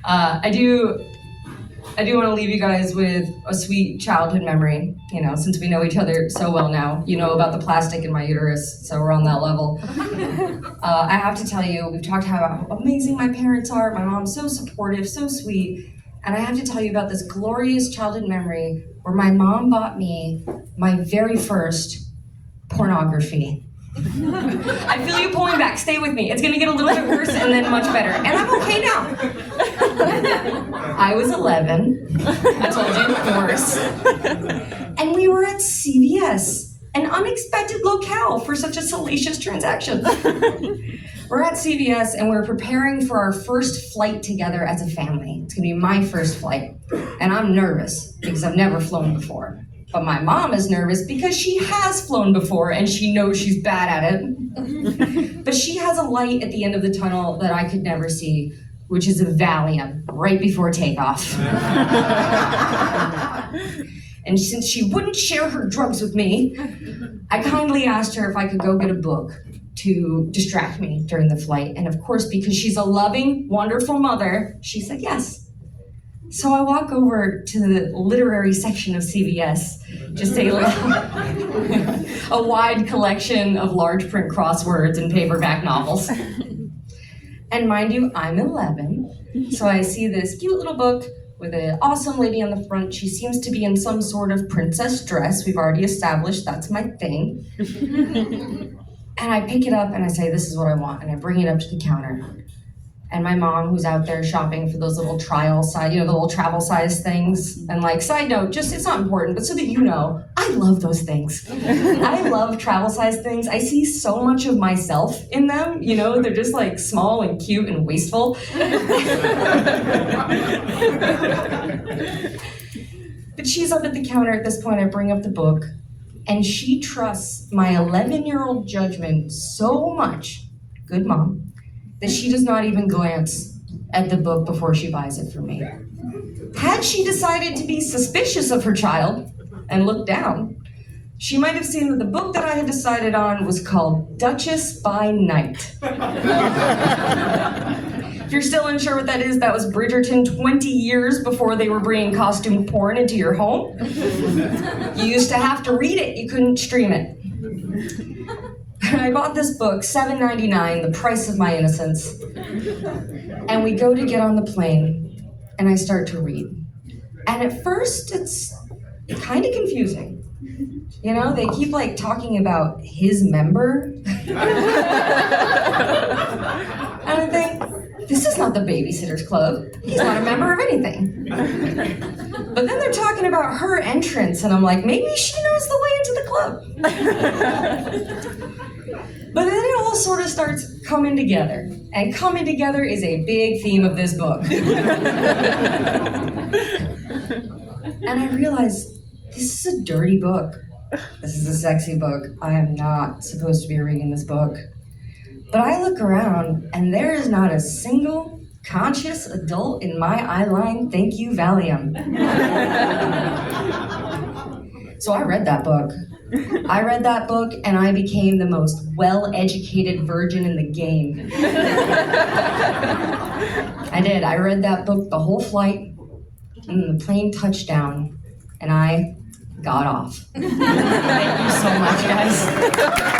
I do want to leave you guys with a sweet childhood memory, since we know each other so well now. You know about the plastic in my uterus, so we're on that level. I have to tell you, we've talked about how amazing my parents are. My mom's so supportive, so sweet. And I have to tell you about this glorious childhood memory where my mom bought me my very first pornography. I feel you pulling back. Stay with me. It's going to get a little bit worse and then much better. And I'm okay now. I was 11. I told you, worse. And we were at CVS, an unexpected locale for such a salacious transaction. We're at CVS and we're preparing for our first flight together as a family. It's going to be my first flight. And I'm nervous because I've never flown before. But my mom is nervous because she has flown before and she knows she's bad at it. But she has a light at the end of the tunnel that I could never see, which is a Valium right before takeoff. And since she wouldn't share her drugs with me, I kindly asked her if I could go get a book to distract me during the flight. And of course, because she's a loving, wonderful mother, she said yes. So I walk over to the literary section of CVS, just a wide collection of large print crosswords and paperback novels. And mind you, I'm 11, so I see this cute little book with an awesome lady on the front. She seems to be in some sort of princess dress. We've already established that's my thing. And I pick it up and I say, this is what I want, and I bring it up to the counter. And my mom, who's out there shopping for those little trial size, the little travel size things. And side note, just, it's not important, but so that you know, I love those things. I love travel size things. I see so much of myself in them, they're just small and cute and wasteful. But she's up at the counter at this point. I bring up the book and she trusts my 11-year-old judgment so much, good mom, that she does not even glance at the book before she buys it for me. Had she decided to be suspicious of her child and look down, she might have seen that the book that I had decided on was called Duchess by Night. If you're still unsure what that is, that was Bridgerton 20 years before they were bringing costume porn into your home. You used to have to read it, you couldn't stream it. I bought this book, $7.99, the price of my innocence. And we go to get on the plane, and I start to read. And at first, it's kind of confusing. They keep talking about his member. And I think, this is not the Babysitter's Club. He's not a member of anything. But then they're talking about her entrance, and I'm like, maybe she knows the way into the club. But then it all sort of starts coming together. And coming together is a big theme of this book. And I realized, this is a dirty book. This is a sexy book. I am not supposed to be reading this book. But I look around, and there is not a single conscious adult in my eye line, thank you, Valium. So I read that book. And I became the most well-educated virgin in the game. I did. I read that book the whole flight, and the plane touched down, and I got off. Thank you so much, guys.